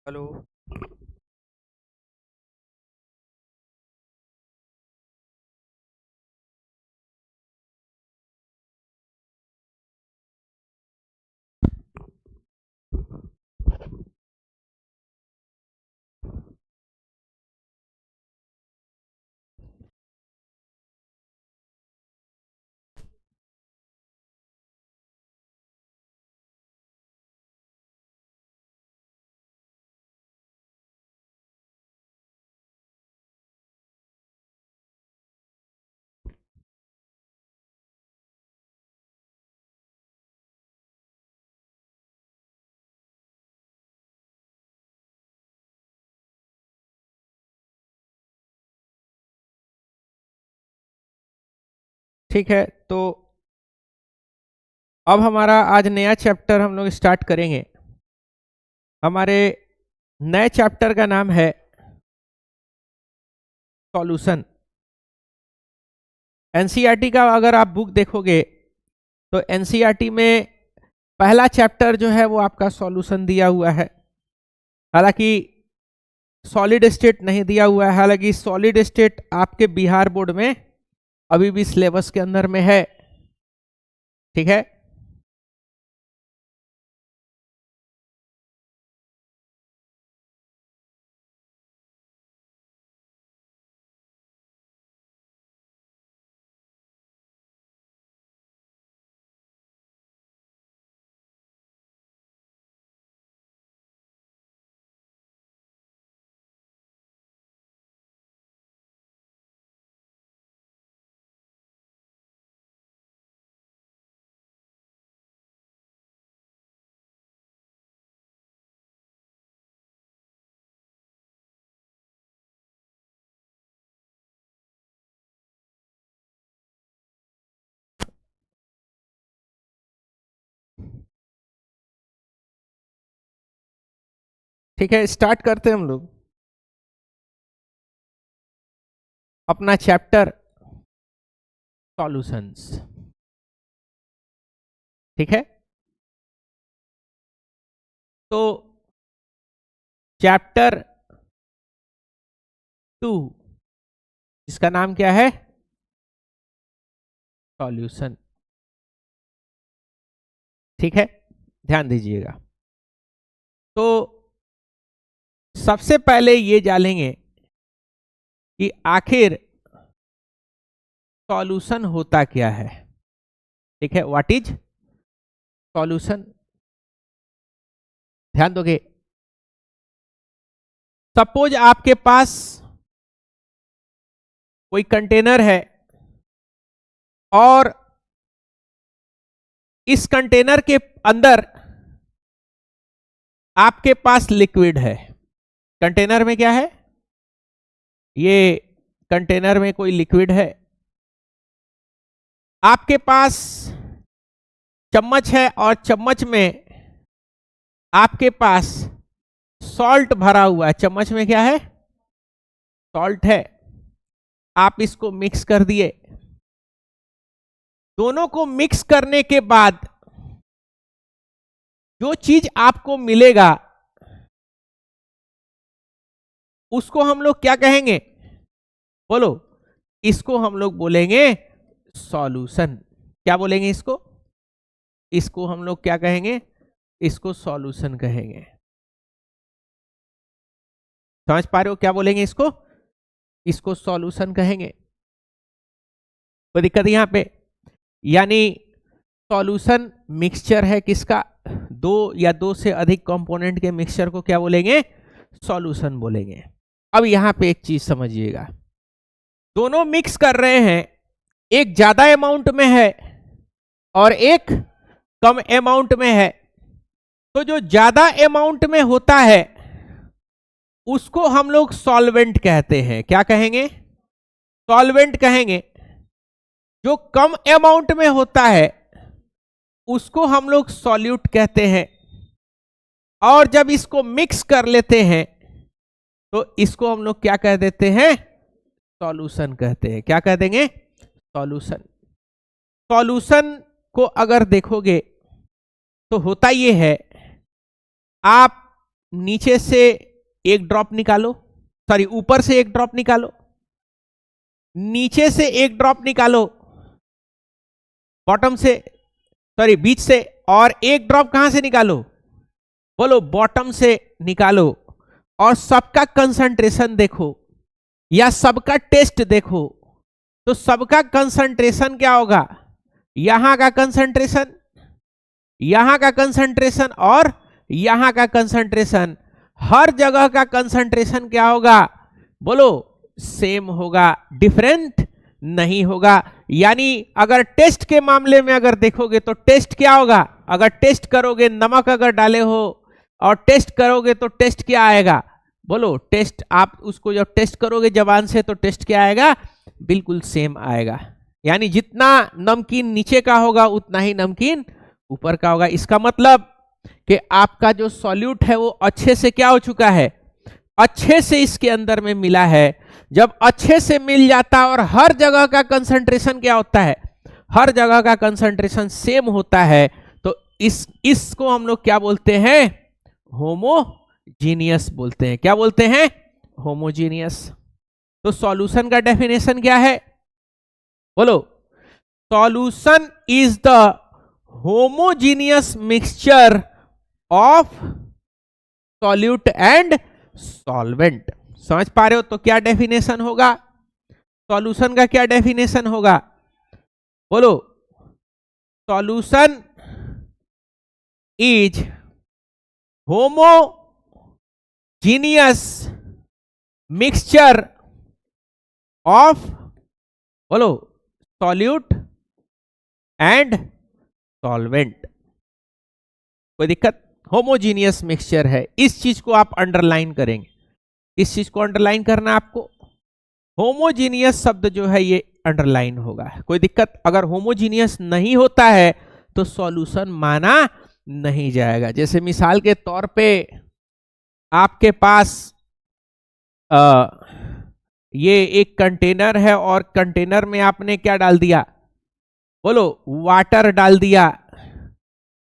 Hello. ठीक है, तो अब हमारा आज नया चैप्टर हम लोग स्टार्ट करेंगे। हमारे नए चैप्टर का नाम है सॉल्यूशन। एनसीईआरटी का अगर आप बुक देखोगे तो एनसीईआरटी में पहला चैप्टर जो है वो आपका सॉल्यूशन दिया हुआ है। हालांकि सॉलिड स्टेट नहीं दिया हुआ है, हालांकि सॉलिड स्टेट आपके बिहार बोर्ड में अभी भी सिलेबस के अंदर में है। ठीक है, ठीक है, स्टार्ट करते हैं हम लोग अपना चैप्टर सॉल्यूशंस। ठीक है, तो चैप्टर 2 इसका नाम क्या है? सॉल्यूशन। ठीक है, ध्यान दीजिएगा। तो सबसे पहले ये जानेंगे कि आखिर सॉल्यूशन होता क्या है। ठीक है, व्हाट इज सॉल्यूशन। ध्यान दोगे, सपोज आपके पास कोई कंटेनर है और इस कंटेनर के अंदर आपके पास लिक्विड है। कंटेनर में क्या है? ये कंटेनर में कोई लिक्विड है। आपके पास चम्मच है और चम्मच में आपके पास सॉल्ट भरा हुआ है। चम्मच में क्या है? सॉल्ट है। आप इसको मिक्स कर दिए। दोनों को मिक्स करने के बाद जो चीज आपको मिलेगा उसको हम लोग क्या कहेंगे? बोलो। इसको हम लोग बोलेंगे सॉल्यूशन। क्या बोलेंगे इसको? इसको हम लोग क्या कहेंगे? इसको सॉल्यूशन कहेंगे। समझ पा रहे हो क्या बोलेंगे इसको? इसको सॉल्यूशन कहेंगे। कोई दिक्कत यहां पे? यानी सॉल्यूशन मिक्सचर है किसका? दो या दो से अधिक कंपोनेंट के मिक्सचर को क्या बोलेंगे? सॉल्यूशन बोलेंगे। अब यहां पे एक चीज समझिएगा, दोनों मिक्स कर रहे हैं, एक ज्यादा अमाउंट में है और एक कम अमाउंट में है। तो जो ज्यादा अमाउंट में होता है उसको हम लोग सॉल्वेंट कहते हैं। क्या कहेंगे? सॉल्वेंट कहेंगे। जो कम अमाउंट में होता है उसको हम लोग सॉल्यूट कहते हैं। और जब इसको मिक्स कर लेते हैं तो इसको हम लोग क्या कह देते हैं? सॉल्यूशन कहते हैं। क्या कह देंगे? सॉल्यूशन। सॉल्यूशन को अगर देखोगे तो होता ये है, आप नीचे से एक ड्रॉप निकालो, सॉरी ऊपर से एक ड्रॉप निकालो, नीचे से एक ड्रॉप निकालो, बॉटम से, सॉरी बीच से, और एक ड्रॉप कहां से निकालो, बोलो बॉटम से निकालो, और सबका कंसंट्रेशन देखो या सबका टेस्ट देखो। तो सबका कंसंट्रेशन क्या होगा, यहां का कंसंट्रेशन, यहां का कंसंट्रेशन और यहां का कंसंट्रेशन, हर जगह का कंसंट्रेशन क्या होगा, बोलो सेम होगा, डिफरेंट नहीं होगा। यानी अगर टेस्ट के मामले में अगर देखोगे तो टेस्ट क्या होगा, अगर टेस्ट करोगे, नमक अगर डाले हो और टेस्ट करोगे तो टेस्ट क्या आएगा, बोलो टेस्ट, आप उसको जब टेस्ट करोगे जबान से तो टेस्ट क्या आएगा, बिल्कुल सेम आएगा। यानी जितना नमकीन नीचे का होगा उतना ही नमकीन ऊपर का होगा। इसका मतलब कि आपका जो सॉल्यूट है वो अच्छे से क्या हो चुका है, अच्छे से इसके अंदर में मिला है। जब अच्छे से मिल जाता और हर जगह का कंसंट्रेशन क्या होता है, हर जगह का कंसंट्रेशन सेम होता है, तो इसको हम लोग क्या बोलते हैं, होमोजीनियस बोलते हैं। क्या बोलते हैं, होमोजीनियस। तो सॉल्यूशन का डेफिनेशन क्या है, बोलो solution is the homogeneous mixture of solute and solvent. समझ पा रहे हो, तो क्या डेफिनेशन होगा, सॉल्यूशन का क्या डेफिनेशन होगा, बोलो solution is homogeneous mixture of, बोलो सॉल्यूट एंड सॉल्वेंट। कोई दिक्कत, होमोजीनियस मिक्सचर है, इस चीज को आप अंडरलाइन करेंगे, इस चीज को अंडरलाइन करना आपको, होमोजीनियस शब्द जो है ये अंडरलाइन होगा। कोई दिक्कत, अगर होमोजीनियस नहीं होता है तो सॉल्यूशन माना नहीं जाएगा। जैसे मिसाल के तौर पे आपके पास ये एक कंटेनर है और कंटेनर में आपने क्या डाल दिया, बोलो वाटर डाल दिया,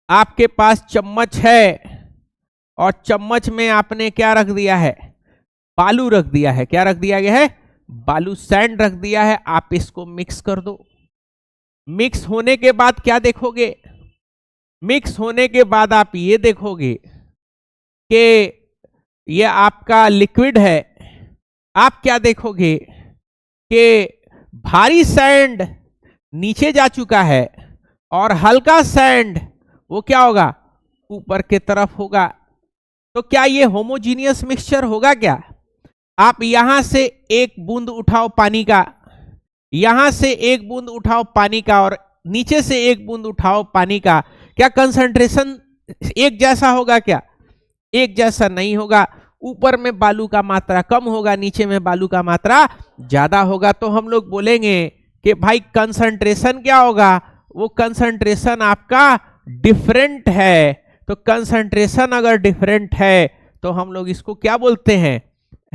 आपके पास चम्मच है और चम्मच में आपने क्या रख दिया है, बालू रख दिया है, क्या रख दिया गया है, बालू, सैंड रख दिया है। आप इसको मिक्स कर दो, मिक्स होने के बाद क्या देखोगे, मिक्स होने के बाद आप ये देखोगे कि ये आपका लिक्विड है, आप क्या देखोगे कि भारी सैंड नीचे जा चुका है और हल्का सैंड वो क्या होगा, ऊपर के तरफ होगा। तो क्या ये होमोजीनियस मिक्सचर होगा क्या, आप यहां से एक बूंद उठाओ पानी का, यहां से एक बूंद उठाओ पानी का और नीचे से एक बूंद उठाओ पानी का, क्या कंसंट्रेशन एक जैसा होगा क्या, एक जैसा नहीं होगा। ऊपर में बालू का मात्रा कम होगा, नीचे में बालू का मात्रा ज्यादा होगा। तो हम लोग बोलेंगे कि भाई कंसंट्रेशन क्या होगा, वो कंसंट्रेशन आपका डिफरेंट है। तो कंसंट्रेशन अगर डिफरेंट है तो हम लोग इसको क्या बोलते हैं,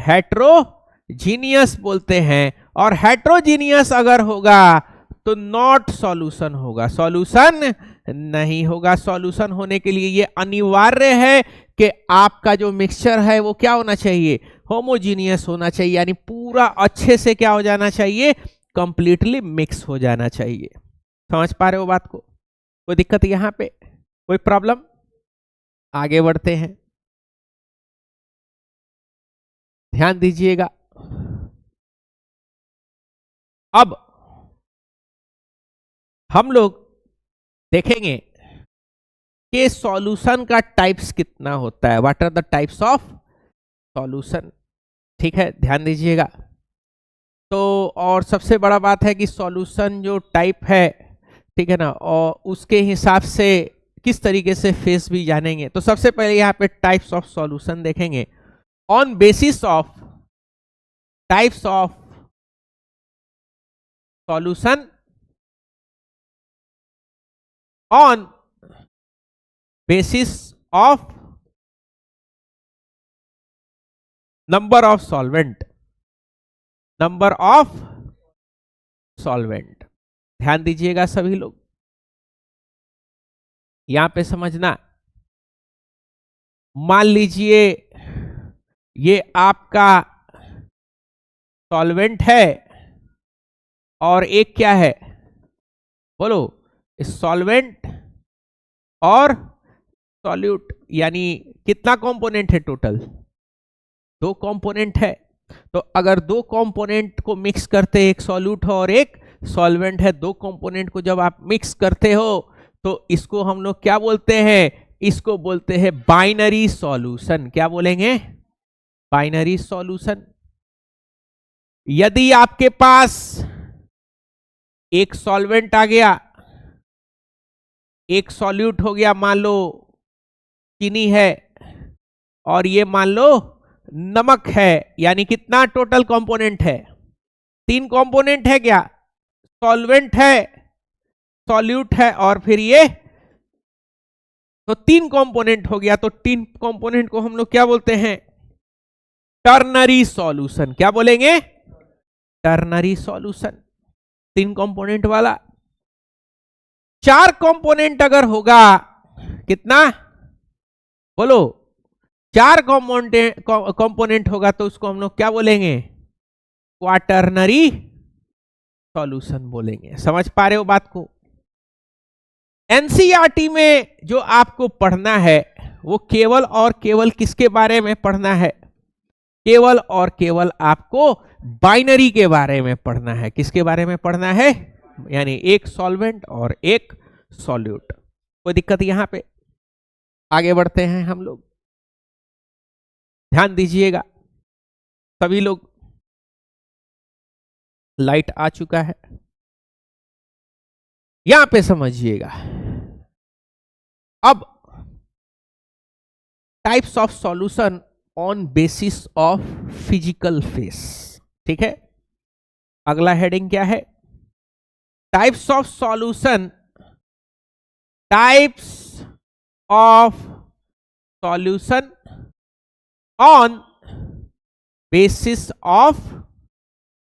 हेट्रोजीनियस बोलते हैं। और हेट्रोजीनियस अगर होगा तो नॉट सॉल्यूशन होगा, सॉल्यूशन नहीं होगा। सॉल्यूशन होने के लिए ये अनिवार्य है कि आपका जो मिक्सचर है वो क्या होना चाहिए, होमोजीनियस होना चाहिए, यानी पूरा अच्छे से क्या हो जाना चाहिए, कंप्लीटली मिक्स हो जाना चाहिए। समझ पा रहे हो बात को, कोई दिक्कत यहां पे, कोई प्रॉब्लम, आगे बढ़ते हैं, ध्यान दीजिएगा। अब हम लोग देखेंगे कि सॉल्यूशन का टाइप्स कितना होता है, what are the types of solution. ठीक है, ध्यान दीजिएगा। तो और सबसे बड़ा बात है कि सॉल्यूशन जो टाइप है, ठीक है ना, और उसके हिसाब से किस तरीके से फेस भी जानेंगे। तो सबसे पहले यहाँ पे टाइप्स ऑफ सॉल्यूशन देखेंगे। On basis of types of solution, on basis of number of solvent, number of solvent. ध्यान दीजिएगा सभी लोग, यहां पे समझना मान लीजिए ये आपका सॉल्वेंट है और एक क्या है, बोलो, सॉल्वेंट और सॉल्यूट, यानी कितना कंपोनेंट है टोटल, 2 कंपोनेंट है। तो अगर 2 कंपोनेंट को मिक्स करते हैं, एक सॉल्यूट है और एक सॉल्वेंट है, 2 कंपोनेंट को जब आप मिक्स करते हो तो इसको हम लोग क्या बोलते हैं, इसको बोलते हैं बाइनरी सॉल्यूशन। क्या बोलेंगे, बाइनरी सॉल्यूशन। यदि आपके पास एक सॉल्वेंट आ गया, एक सॉल्यूट हो गया, मान लो चीनी है, और ये मान लो नमक है, यानी कितना टोटल कंपोनेंट है, 3 कंपोनेंट है क्या, सॉल्वेंट है, सॉल्यूट है और फिर ये, तो 3 कंपोनेंट हो गया। तो 3 कंपोनेंट को हम लोग क्या बोलते हैं, टर्नरी सॉल्यूशन। क्या बोलेंगे, टर्नरी सॉल्यूशन, 3 कंपोनेंट वाला। 4 कंपोनेंट अगर होगा, कितना, बोलो, 4 कंपोनेंट होगा तो उसको हम लोग क्या बोलेंगे, क्वाटर्नरी सॉल्यूशन बोलेंगे। समझ पा रहे हो बात को। एनसीईआरटी में जो आपको पढ़ना है वो केवल और केवल किसके बारे में पढ़ना है, केवल और केवल आपको बाइनरी के बारे में पढ़ना है। किसके बारे में पढ़ना है, यानी एक सॉल्वेंट और एक सॉल्यूट। कोई दिक्कत यहां पे, आगे बढ़ते हैं हम लोग, ध्यान दीजिएगा सभी लोग। लाइट आ चुका है, यहां पे समझिएगा। अब types of solution on basis of physical face, ठीक है। अगला हेडिंग क्या है, types of solution, types of solution on basis of,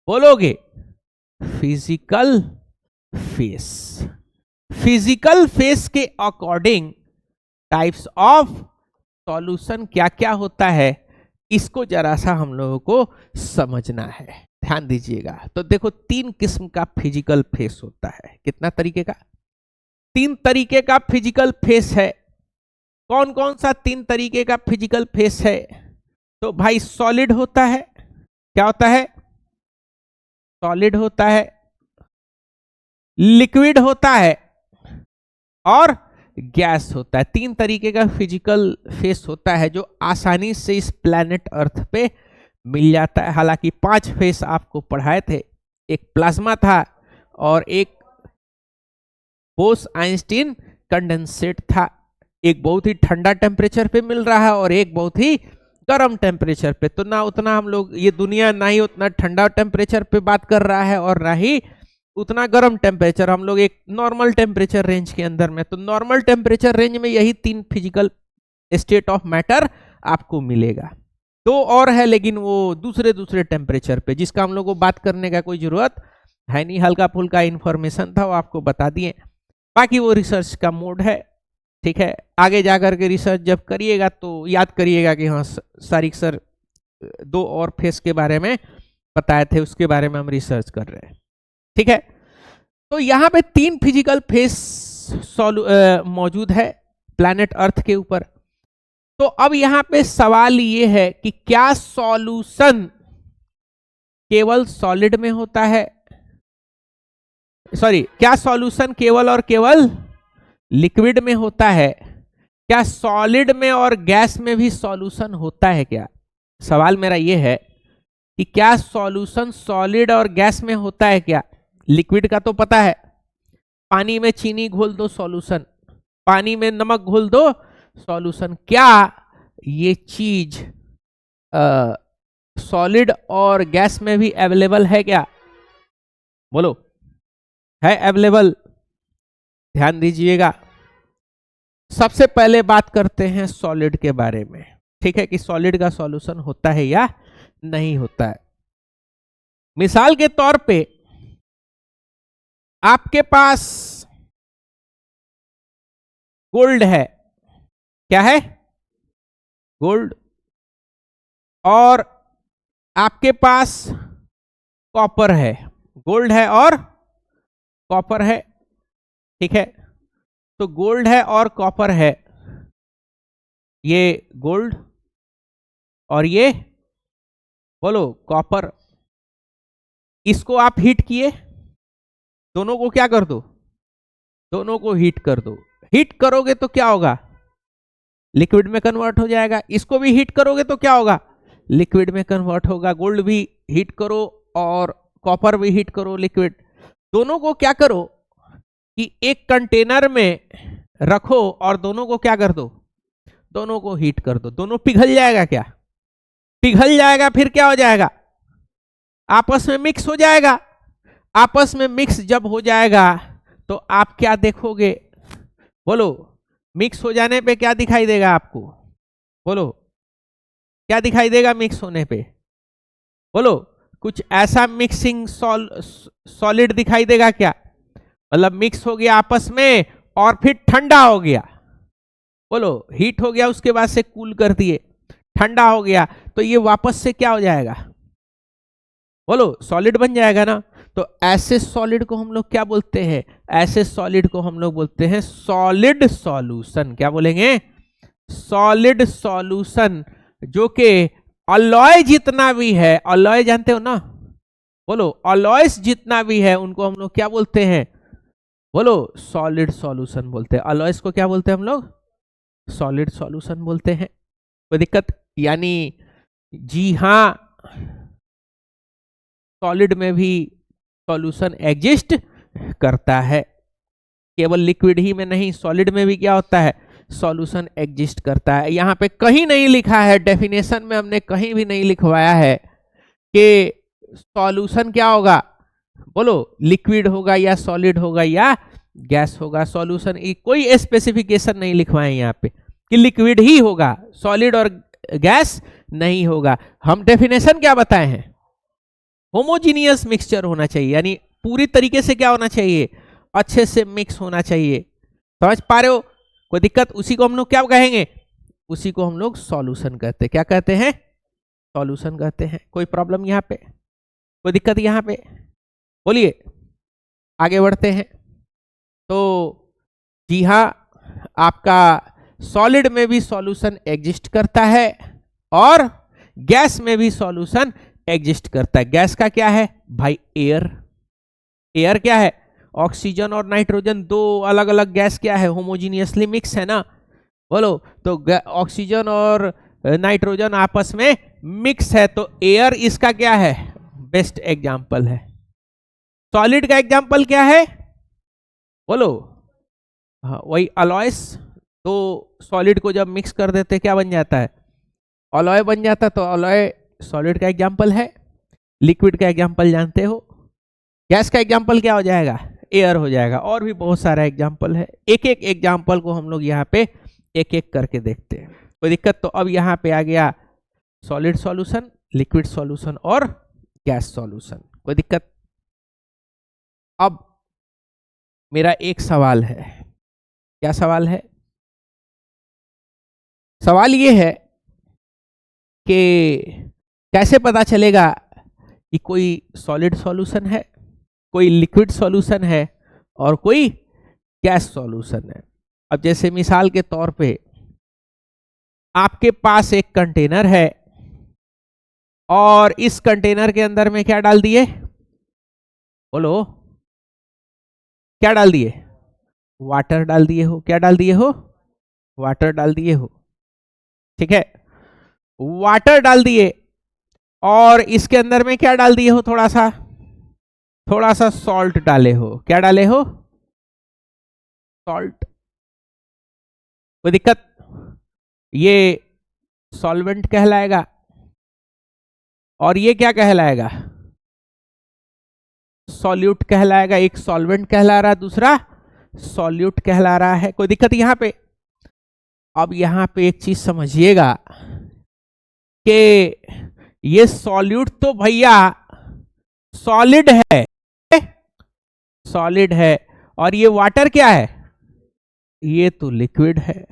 बोलोगे, फिजिकल फेस। फिजिकल फेस के अकॉर्डिंग टाइप्स ऑफ सॉल्यूशन क्या क्या होता है, इसको जरा सा हम लोगों को समझना है। ध्यान दीजिएगा। तो देखो 3 किस्म का फिजिकल फेस होता है। कितना तरीके का, 3 तरीके का फिजिकल फेस है। कौन कौन सा 3 तरीके का फिजिकल फेस है, तो भाई सॉलिड होता है, क्या होता है, सॉलिड होता है, लिक्विड होता है और गैस होता है। 3 तरीके का फिजिकल फेस होता है जो आसानी से इस प्लैनेट अर्थ पे मिल जाता है। हालांकि 5 फेस आपको पढ़ाए थे, एक प्लाज्मा था और एक बोस-आइंस्टीन कंडेंसेट था। एक बहुत ही ठंडा टेम्परेचर पे मिल रहा है और एक बहुत ही गर्म टेम्परेचर पे। तो ना उतना हम लोग, ये दुनिया ना ही उतना ठंडा टेम्परेचर पे बात कर रहा है और ना ही उतना गर्म टेम्परेचर, हम लोग एक नॉर्मल टेम्परेचर रेंज के अंदर में। तो नॉर्मल टेम्परेचर रेंज में यही 3 फिजिकल स्टेट ऑफ मैटर आपको मिलेगा। 2 और है लेकिन वो दूसरे दूसरे टेम्परेचर पे, जिसका हम लोग को बात करने का कोई जरूरत है नहीं। हल्का फुल्का इंफॉर्मेशन था, वो आपको बता दिए। बाकी वो रिसर्च का मोड है, ठीक है। आगे जाकर के रिसर्च जब करिएगा तो याद करिएगा कि हाँ सारिक सर 2 और फेस के बारे में बताए थे, उसके बारे में हम रिसर्च कर रहे हैं, ठीक है। तो यहाँ पे 3 फिजिकल फेस मौजूद है प्लैनेट अर्थ के ऊपर। तो अब यहाँ पे सवाल ये है कि क्या सॉल्यूशन केवल सॉलिड में होता है, सॉरी, क्या सॉल्यूशन केवल और केवल लिक्विड में होता है, क्या सॉलिड में और गैस में भी सॉल्यूशन होता है क्या। सवाल मेरा ये है कि क्या सॉल्यूशन सॉलिड और गैस में होता है क्या। लिक्विड का तो पता है, पानी में चीनी घोल दो सॉल्यूशन, पानी में नमक घोल दो सॉल्यूशन। क्या ये चीज सॉलिड और गैस में भी अवेलेबल है क्या, बोलो, है अवेलेबल। ध्यान दीजिएगा। सबसे पहले बात करते हैं सॉलिड के बारे में, ठीक है, कि सॉलिड का सॉल्यूशन होता है या नहीं होता है। मिसाल के तौर पे आपके पास गोल्ड है, क्या है, गोल्ड, और आपके पास कॉपर है, गोल्ड है और कॉपर है, ठीक है। तो गोल्ड है और कॉपर है, ये गोल्ड और ये बोलो कॉपर, इसको आप हीट किए, दोनों को क्या कर दो, दोनों को हीट कर दो। हीट करोगे तो क्या होगा, लिक्विड में कन्वर्ट हो जाएगा। इसको भी हीट करोगे तो क्या होगा, लिक्विड में कन्वर्ट होगा। गोल्ड भी हीट करो और कॉपर भी हीट करो, लिक्विड। दोनों को क्या करो कि एक कंटेनर में रखो और दोनों को क्या कर दो, दोनों को हीट कर दो। दोनों पिघल जाएगा, क्या पिघल जाएगा, फिर क्या हो जाएगा, आपस में मिक्स हो जाएगा। आपस में मिक्स जब हो जाएगा तो आप क्या देखोगे, बोलो, मिक्स हो जाने पे क्या दिखाई देगा आपको, बोलो क्या दिखाई देगा मिक्स होने पे, बोलो कुछ ऐसा मिक्सिंग सॉलिड दिखाई देगा क्या, मतलब मिक्स हो गया आपस में और फिर ठंडा हो गया, बोलो हीट हो गया, उसके बाद से कूल कर दिए, ठंडा हो गया, तो ये वापस से क्या हो जाएगा, बोलो सॉलिड बन जाएगा ना। तो ऐसे सॉलिड को हम लोग क्या बोलते हैं, ऐसे सॉलिड को हम लोग बोलते हैं सॉलिड सॉल्यूशन। क्या बोलेंगे, सॉलिड सॉल्यूशन, जो कि अलॉय जितना भी है, अलॉय जानते हो ना, बोलो अलॉयस जितना भी है उनको हम लोग क्या बोलते हैं, बोलो सॉलिड सॉल्यूशन बोलते हैं। अलॉयस को क्या बोलते हैं हम लोग, सॉलिड सॉल्यूशन बोलते हैं। कोई दिक्कत, यानी जी हाँ, सॉलिड में भी सॉल्यूशन एग्जिस्ट करता है, केवल लिक्विड ही में नहीं, सॉलिड में भी क्या होता है, सॉल्यूशन एग्जिस्ट करता है। यहां पे कहीं नहीं लिखा है, डेफिनेशन में हमने कहीं भी नहीं लिखवाया है कि सॉल्यूशन क्या होगा, बोलो लिक्विड होगा या सॉलिड होगा या गैस होगा। सॉल्यूशन कोई स्पेसिफिकेशन नहीं लिखवाए यहाँ पे कि लिक्विड ही होगा, सॉलिड और गैस नहीं होगा। हम डेफिनेशन क्या बताए हैं, होमोजीनियस मिक्सचर होना चाहिए, यानी पूरी तरीके से क्या होना चाहिए, अच्छे से मिक्स होना चाहिए। समझ पा रहे हो, कोई दिक्कत, उसी को हम लोग क्या कहेंगे, उसी को हम लोग सॉल्यूशन कहते हैं। क्या कहते हैं, सॉल्यूशन कहते हैं। कोई प्रॉब्लम यहाँ पे, कोई दिक्कत यहाँ पे, बोलिए आगे बढ़ते हैं। तो जी हाँ, आपका सॉलिड में भी सॉल्यूशन एग्जिस्ट करता है और गैस में भी सॉल्यूशन एग्जिस्ट करता है। गैस का क्या है भाई, एयर। एयर क्या है, ऑक्सीजन और नाइट्रोजन, दो अलग अलग गैस क्या है, होमोजीनियसली मिक्स है ना, बोलो। तो ऑक्सीजन और नाइट्रोजन आपस में मिक्स है, तो एयर इसका क्या है, बेस्ट एग्जाम्पल है। सॉलिड का एग्जाम्पल क्या है, बोलो, हाँ वही अलॉयस। तो सॉलिड को जब मिक्स कर देते क्या बन जाता है, अलॉय बन जाता है। तो अलॉय सॉलिड का एग्जाम्पल है। लिक्विड का एग्जाम्पल जानते हो, गैस का एग्जाम्पल क्या हो जाएगा, एयर हो जाएगा। और भी बहुत सारा एग्जाम्पल है, एक एक एग्जाम्पल को हम लोग यहाँ पे एक एक करके देखते हैं। कोई दिक्कत, तो अब यहाँ पे आ गया सॉलिड सॉल्यूशन, लिक्विड सॉल्यूशन और गैस सॉल्यूशन। कोई दिक्कत। अब मेरा एक सवाल है, क्या सवाल है, सवाल ये है कि कैसे पता चलेगा कि कोई सॉलिड सॉल्यूशन है, कोई लिक्विड सॉल्यूशन है और कोई गैस सॉल्यूशन है। अब जैसे मिसाल के तौर पे आपके पास एक कंटेनर है और इस कंटेनर के अंदर में क्या डाल दिए, बोलो क्या डाल दिए, वाटर डाल दिए हो। क्या डाल दिए हो, वाटर डाल दिए हो, ठीक है। वाटर डाल दिए और इसके अंदर में क्या डाल दिए हो, थोड़ा सा सॉल्ट डाले हो। क्या डाले हो, सॉल्ट। कोई दिक्कत, ये सॉल्वेंट कहलाएगा और ये क्या कहलाएगा, सॉल्यूट कहलाएगा। एक सॉल्वेंट कहला रहा है, दूसरा सॉल्यूट कहला रहा है। कोई दिक्कत यहां पे। अब यहां पे एक चीज समझिएगा कि ये सॉल्यूट तो भैया सॉलिड है, सॉलिड है, और ये वाटर क्या है, ये तो लिक्विड है।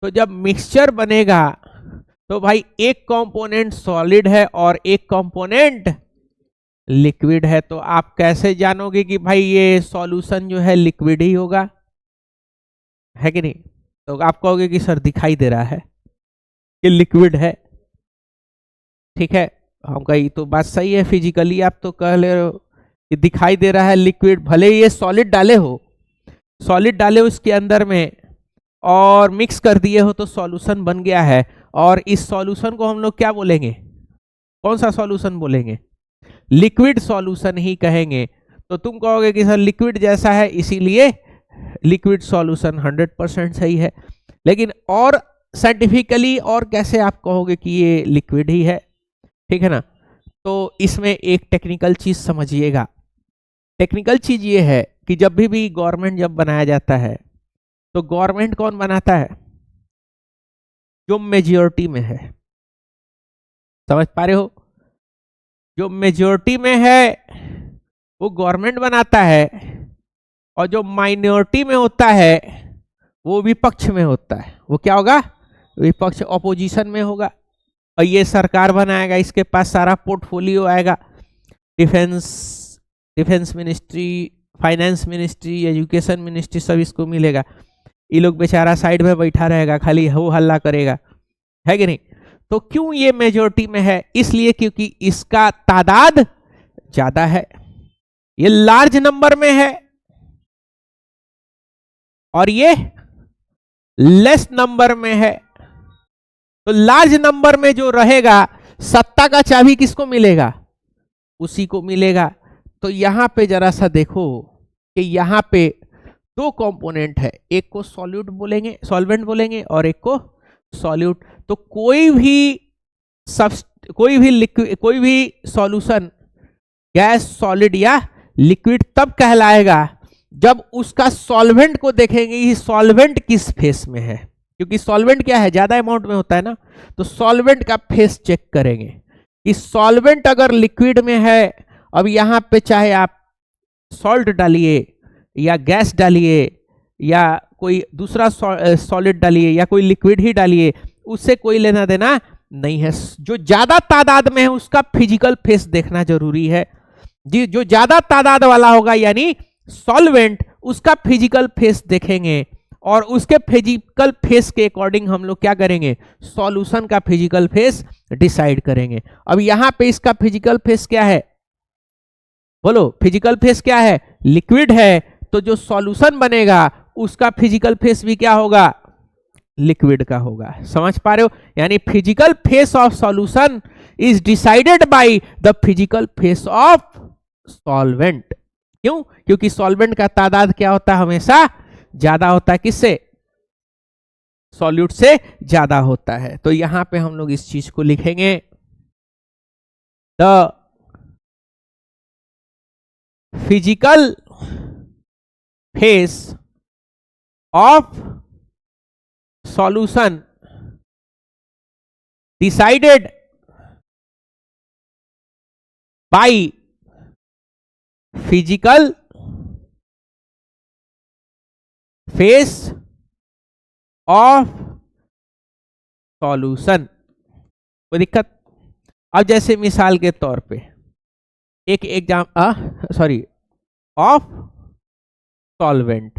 तो जब मिक्सचर बनेगा तो भाई एक कंपोनेंट सॉलिड है और एक कंपोनेंट लिक्विड है, तो आप कैसे जानोगे कि भाई ये सॉल्यूशन जो है लिक्विड ही होगा, है कि नहीं? तो आप कहोगे कि सर दिखाई दे रहा है कि लिक्विड है, ठीक है। हम कही तो बात सही है, फिजिकली आप तो कह ले रहे हो कि दिखाई दे रहा है लिक्विड, भले ही ये सॉलिड डाले हो, सॉलिड डाले उसके अंदर में और मिक्स कर दिए हो तो सॉल्यूशन बन गया है, और इस सॉल्यूशन को हम लोग क्या बोलेंगे, कौन सा सॉल्यूशन बोलेंगे? लिक्विड सॉल्यूशन ही कहेंगे। तो तुम कहोगे कि सर लिक्विड जैसा है इसीलिए लिक्विड सॉल्यूशन 100% सही है, लेकिन और साइंटिफिकली और कैसे आप कहोगे कि ये लिक्विड ही है, ठीक है ना? तो इसमें एक टेक्निकल चीज समझिएगा। टेक्निकल चीज ये है कि जब भी गवर्नमेंट जब बनाया जाता है तो गवर्नमेंट कौन बनाता है? जो मेजॉरिटी में है, समझ पा रहे हो? जो मेजॉरिटी में है वो गवर्नमेंट बनाता है, और जो माइनॉरिटी में होता है वो विपक्ष में होता है। वो क्या होगा? विपक्ष, ऑपोजिशन में होगा। और ये सरकार बनाएगा, इसके पास सारा पोर्टफोलियो आएगा, defence ministry, finance ministry, education ministry, सब इसको मिलेगा। ये लोग बेचारा साइड में बैठा रहेगा, खाली हो हल्ला करेगा, है कि नहीं? तो क्यों ये मेजॉरिटी में है? इसलिए क्योंकि इसका तादाद ज्यादा है, ये लार्ज नंबर में है, और ये लेस नंबर में है। तो लार्ज नंबर में जो रहेगा, सत्ता का चाबी किसको मिलेगा? उसी को मिलेगा। तो यहां पे जरा सा देखो कि यहां पे दो कंपोनेंट है, एक को सॉल्यूट बोलेंगे, सॉल्वेंट बोलेंगे, और एक को सॉल्यूट। तो कोई भी सॉल्यूशन गैस, सॉलिड या लिक्विड तब कहलाएगा जब उसका सॉल्वेंट को देखेंगे कि सॉल्वेंट किस फेस में है, क्योंकि सॉल्वेंट क्या है, ज्यादा अमाउंट में होता है ना। तो सॉल्वेंट का फेस चेक करेंगे कि सॉल्वेंट अगर लिक्विड में है, अब यहां पे चाहे आप सॉल्ट डालिए या गैस डालिए या कोई दूसरा सॉलिड डालिए या कोई लिक्विड ही डालिए, उससे कोई लेना देना नहीं है। जो ज्यादा तादाद में है उसका फिजिकल फेस देखना जरूरी है जी। जो ज्यादा तादाद वाला होगा यानी सॉल्वेंट, उसका फिजिकल फेस देखेंगे, और उसके फिजिकल फेस के अकॉर्डिंग हम लोग क्या करेंगे, सॉल्यूशन का फिजिकल फेस डिसाइड करेंगे। अब यहां पे इसका फिजिकल फेस क्या है, बोलो? फिजिकल फेस क्या है? लिक्विड है, तो जो सॉल्यूशन बनेगा उसका फिजिकल फेस भी क्या होगा? लिक्विड का होगा। समझ पा रहे हो? यानी physical phase of solution is decided by the physical phase of solvent. क्यों? क्योंकि सॉल्वेंट का तादाद क्या होता है? हमेशा ज्यादा होता है। किससे? सॉल्यूट से ज्यादा होता है। तो यहां पे हम लोग इस चीज को लिखेंगे, the physical phase of solution decided by physical phase of solution. कोई दिक्कत? अब जैसे मिसाल के तौर पे एक ऑफ सॉल्वेंट।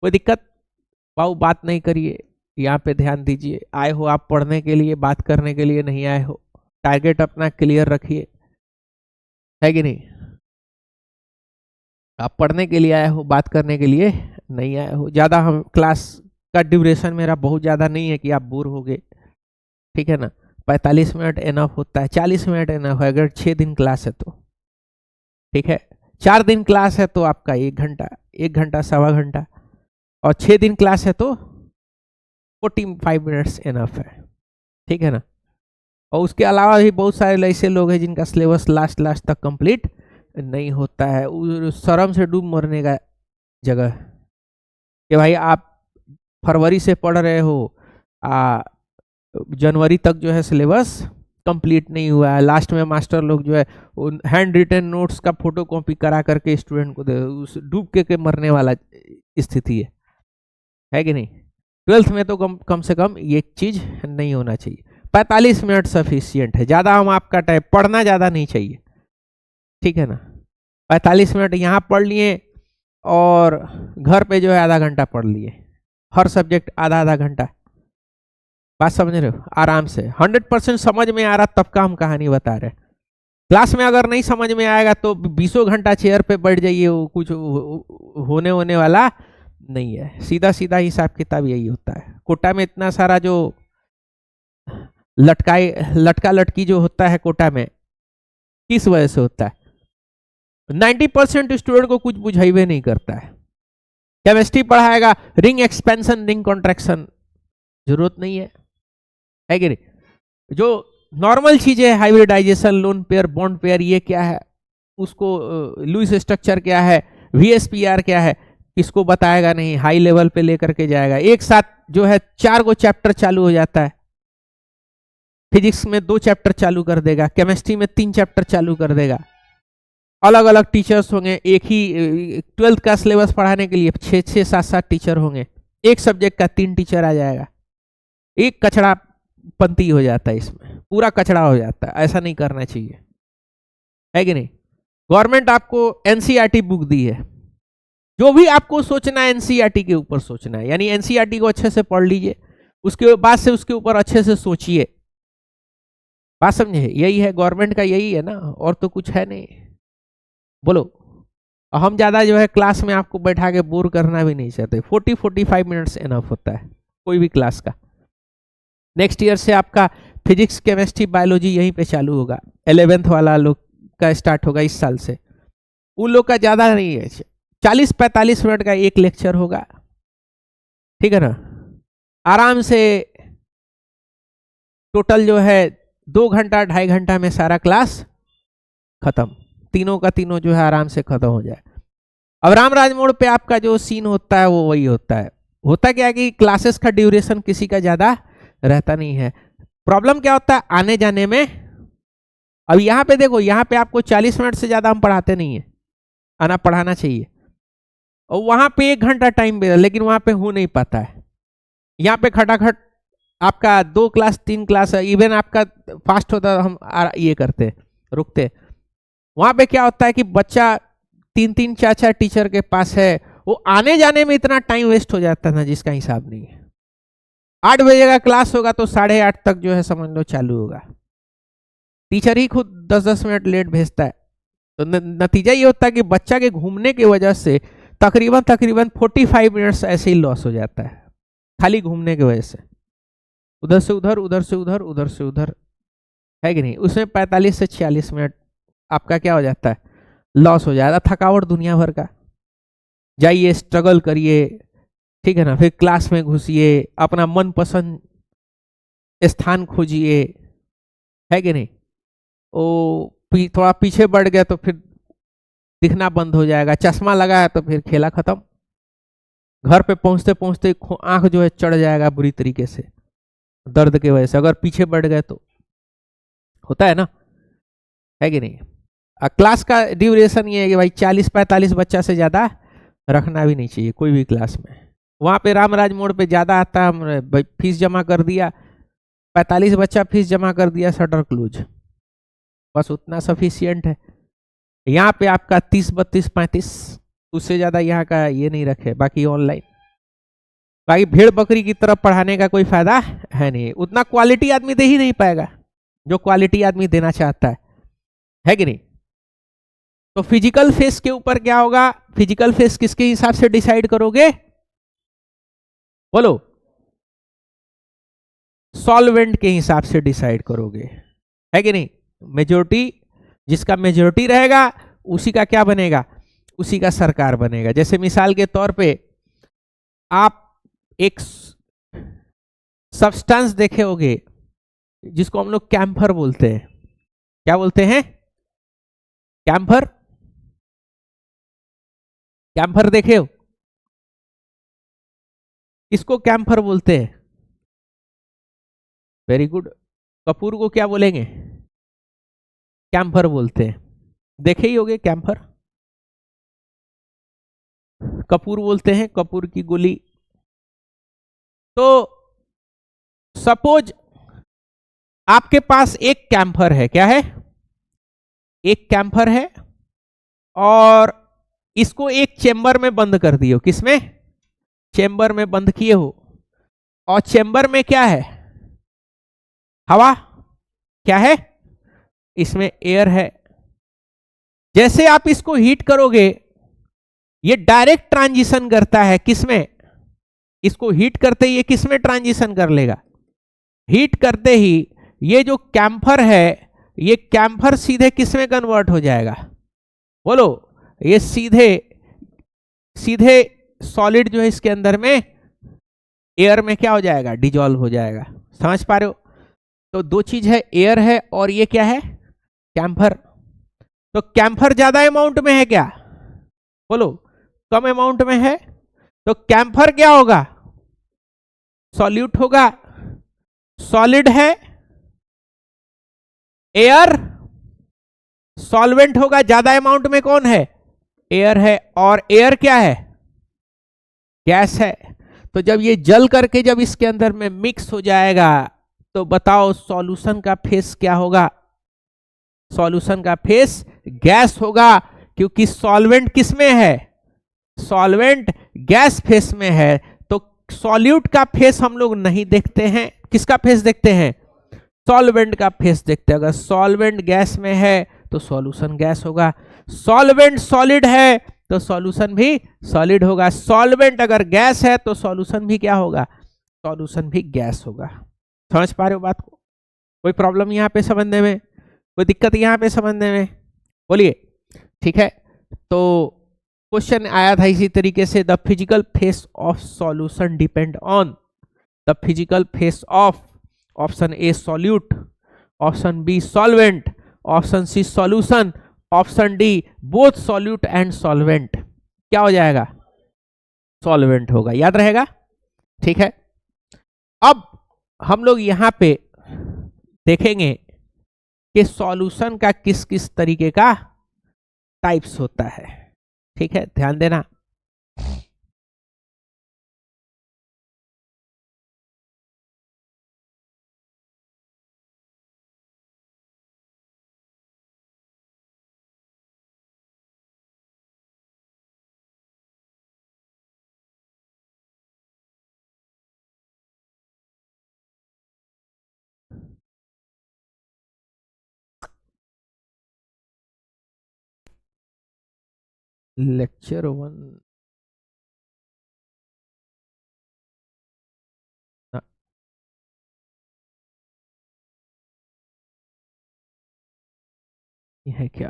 कोई दिक्कत? बाबू बात नहीं करिए, यहाँ पे ध्यान दीजिए। आए हो आप पढ़ने के लिए, बात करने के लिए नहीं आए हो। टारगेट अपना क्लियर रखिए, है कि नहीं? आप पढ़ने के लिए आए हो, बात करने के लिए नहीं आए हो। ज़्यादा हम क्लास का ड्यूरेशन मेरा बहुत ज़्यादा नहीं है कि आप बोर हो गए, ठीक है ना? 45 मिनट एनफ होता है, 40 मिनट एनफ है अगर 6 दिन क्लास है तो, ठीक है। 4 दिन क्लास है तो आपका 1 घंटा, 1 घंटा सवा घंटा, और 6 दिन क्लास है तो 45 मिनट्स एनफ है, ठीक है ना? और उसके अलावा भी बहुत सारे ऐसे लोग हैं जिनका सिलेबस लास्ट तक कंप्लीट नहीं होता है। शर्म से डूब मरने का जगह कि भाई आप फरवरी से पढ़ रहे हो, जनवरी तक जो है सिलेबस कंप्लीट नहीं हुआ है। लास्ट में मास्टर लोग जो है हैंड रिटन नोट्स का फोटो कॉपी करा करके स्टूडेंट को दे, उस डूब के मरने वाला स्थिति है कि नहीं? 12th में तो कम से कम ये चीज नहीं होना चाहिए। 45 मिनट सफिशियंट है, ज्यादा हम आपका टाइम पढ़ना ज्यादा नहीं चाहिए, ठीक है ना। 45 मिनट यहाँ पढ़ लिए और घर पे जो है आधा घंटा पढ़ लिए, हर सब्जेक्ट आधा आधा घंटा। बात समझ रहे हो? आराम से 100% समझ में आ रहा तब का हम कहानी बता रहे हैं। क्लास में अगर नहीं समझ में आएगा तो 20 घंटा चेयर पे बैठ जाइए, वो कुछ होने वाला नहीं है। सीधा सीधा हिसाब किताब यही होता है। कोटा में इतना सारा जो लटका लटकी जो होता है कोटा में, किस वजह से होता है? 90% स्टूडेंट को कुछ बुझाइबे नहीं करता है। केमिस्ट्री पढ़ाएगा, रिंग एक्सपेंशन रिंग कॉन्ट्रैक्शन जरूरत नहीं है कि नहीं? जो नॉर्मल चीजें, hybridisation, lone pair, bond pair, ये क्या है, उसको लुईस स्ट्रक्चर क्या है, VSPR क्या है, इसको बताएगा नहीं, हाई लेवल पे लेकर के जाएगा। एक साथ जो है 4 गो चैप्टर चालू हो जाता है। फिजिक्स में 2 चैप्टर चालू कर देगा, केमिस्ट्री में 3 चैप्टर चालू कर देगा। अलग अलग टीचर्स होंगे, एक ही 12th का सिलेबस पढ़ाने के लिए 6 7 7 टीचर होंगे, एक सब्जेक्ट का 3 टीचर आ जाएगा। एक कचड़ा पंती हो जाता है, इसमें पूरा कचड़ा हो जाता है। ऐसा नहीं करना चाहिए, है कि नहीं? गवर्नमेंट आपको NCERT बुक दी है, जो भी आपको सोचना है NCERT के ऊपर सोचना है, यानी NCERT को अच्छे से पढ़ लीजिए, उसके बाद से उसके ऊपर अच्छे से सोचिए। बात समझे? यही है गवर्नमेंट का, यही है ना, और तो कुछ है नहीं। बोलो। हम ज्यादा जो है क्लास में आपको बैठा के बोर करना भी नहीं चाहते। 40-45 मिनट्स इनफ होता है कोई भी क्लास का। नेक्स्ट ईयर से आपका फिजिक्स, केमिस्ट्री, बायोलॉजी यहीं पे चालू होगा। 11th वाला लोग का स्टार्ट होगा इस साल से। उन लोग का ज्यादा नहीं है, 40-45 मिनट का एक लेक्चर होगा, ठीक है ना। आराम से टोटल जो है 2 घंटा 2.5 घंटा में सारा क्लास खत्म, तीनों का तीनों जो है आराम से खत्म हो जाए। अब रामराज मोड़ पे आपका जो सीन होता है वो वही होता है। होता क्या है कि क्लासेस का ड्यूरेशन किसी का ज्यादा रहता नहीं है। प्रॉब्लम क्या होता है आने जाने में? अब यहाँ पे देखो, यहाँ पे आपको 40 मिनट से ज्यादा हम पढ़ाते नहीं है, आना पढ़ाना चाहिए, और वहां पे 1 घंटा टाइम दे, लेकिन वहां पे हो नहीं पाता है। यहाँ पे खटाखट आपका 2 क्लास 3 क्लास, इवन आपका फास्ट होता है, हम ये करते रुकते। वहां पे क्या होता है कि बच्चा 3-3 4-4 टीचर के पास है, वो आने जाने में इतना टाइम वेस्ट हो जाता है ना जिसका हिसाब नहीं है। 8 बजे का क्लास होगा तो 8:30 तक जो है समझ लो चालू होगा। टीचर ही खुद 10-10 मिनट लेट भेजता है। तो नतीजा ये होता है कि बच्चा के घूमने की वजह से तकरीबन 45 मिनट्स ऐसे ही लॉस हो जाता है, खाली घूमने की वजह से। उधर से उधर, उधर से उधर, उधर से उधर, है कि नहीं? उसमें 45 से 46 मिनट आपका क्या हो जाता है, लॉस हो जाता है। थकावट दुनिया भर का। जाइए, स्ट्रगल करिए, ठीक है ना, फिर क्लास में घुसिए, अपना मनपसंद स्थान खोजिए, है कि नहीं? ओ थोड़ा पीछे बढ़ गया तो फिर दिखना बंद हो जाएगा, चश्मा लगा है तो फिर खेला खत्म। घर पे पहुंचते पहुंचते आंख जो है चढ़ जाएगा बुरी तरीके से, दर्द की वजह से, अगर पीछे बढ़ गए तो। होता है ना, है कि नहीं? क्लास का ड्यूरेशन ये है कि भाई 40-45 बच्चा से ज्यादा रखना भी नहीं चाहिए कोई भी क्लास में। वहां पे रामराज मोड़ पे ज्यादा आता है, हम फीस जमा कर दिया, 45 बच्चा फीस जमा कर दिया, शटर क्लोज, बस उतना सफिशियंट है। यहाँ पे आपका 30-32-35, उससे ज्यादा यहाँ का ये नहीं रखे। बाकी ऑनलाइन, बाकी भेड़ बकरी की तरफ पढ़ाने का कोई फायदा है नहीं, उतना क्वालिटी आदमी दे ही नहीं पाएगा जो क्वालिटी आदमी देना चाहता है कि नहीं? तो फिजिकल फेस के ऊपर क्या होगा? फिजिकल फेस किसके हिसाब से डिसाइड करोगे? बोलो। सॉल्वेंट के हिसाब से डिसाइड करोगे, है कि नहीं? मेजोरिटी, जिसका मेजोरिटी रहेगा उसी का क्या बनेगा? उसी का सरकार बनेगा। जैसे मिसाल के तौर पे आप एक सब्सटेंस देखे होगे जिसको हम लोग कैम्फर बोलते हैं। क्या बोलते हैं? कैम्फर। कैम्फर देखे हो? इसको कैम्फर बोलते हैं। Very good. कपूर को क्या बोलेंगे? कैम्फर बोलते हैं। देखे ही होगे कैम्फर। कपूर बोलते हैं, कपूर की गोली। तो सपोज आपके पास एक कैम्फर है, क्या है, एक कैम्फर है, और इसको एक चेंबर में बंद कर दियो, किसमें, चेंबर में बंद किए हो, और चेंबर में क्या है, हवा, क्या है, इसमें एयर है। जैसे आप इसको हीट करोगे, ये डायरेक्ट ट्रांजिशन करता है किसमें, इसको हीट करते ही ये किसमें ट्रांजिशन कर लेगा, हीट करते ही ये जो कैम्फर है, ये कैम्फर सीधे किसमें कन्वर्ट हो जाएगा, बोलो, ये सीधे सीधे सॉलिड जो है इसके अंदर में एयर में क्या हो जाएगा, डिजॉल्व हो जाएगा। समझ पा रहे हो? तो दो चीज है, एयर है और ये क्या है, कैम्फर। तो कैम्फर ज्यादा अमाउंट में है क्या, बोलो, कम अमाउंट में है, तो कैम्फर क्या होगा, सॉल्यूट होगा, सॉलिड है, एयर सॉल्वेंट होगा, ज्यादा अमाउंट में कौन है, एयर है, और एयर क्या है, गैस है। तो जब ये जल करके जब इसके अंदर में मिक्स हो जाएगा, तो बताओ सॉल्यूशन का फेस क्या होगा, सॉल्यूशन का फेस गैस होगा, क्योंकि सॉल्वेंट किस में है, सॉल्वेंट गैस फेस में है। तो सॉल्यूट का फेस हम लोग नहीं देखते हैं, किसका फेस देखते हैं, सॉल्वेंट का फेस देखते हैं। अगर सॉल्वेंट गैस में है तो सॉल्यूशन गैस होगा, सॉल्वेंट सॉलिड है तो सॉल्यूशन भी सॉलिड होगा, सॉल्वेंट अगर गैस है तो सॉल्यूशन भी क्या होगा, सॉल्यूशन भी गैस होगा। समझ पा रहे हो बात को? कोई प्रॉब्लम यहाँ पे समझने में, कोई दिक्कत यहाँ पे समझने में, बोलिए, ठीक है। तो क्वेश्चन आया था इसी तरीके से, the physical phase of solution depend on the physical phase of, option A solute, option B solvent, option C solution, option D both solute and solvent. क्या हो जाएगा, सॉल्वेंट होगा, याद रहेगा, ठीक है। अब हम लोग यहां पे देखेंगे कि सॉल्यूशन का किस किस तरीके का टाइप्स होता है, ठीक है, ध्यान देना। लेक्चर 1 ये है क्या,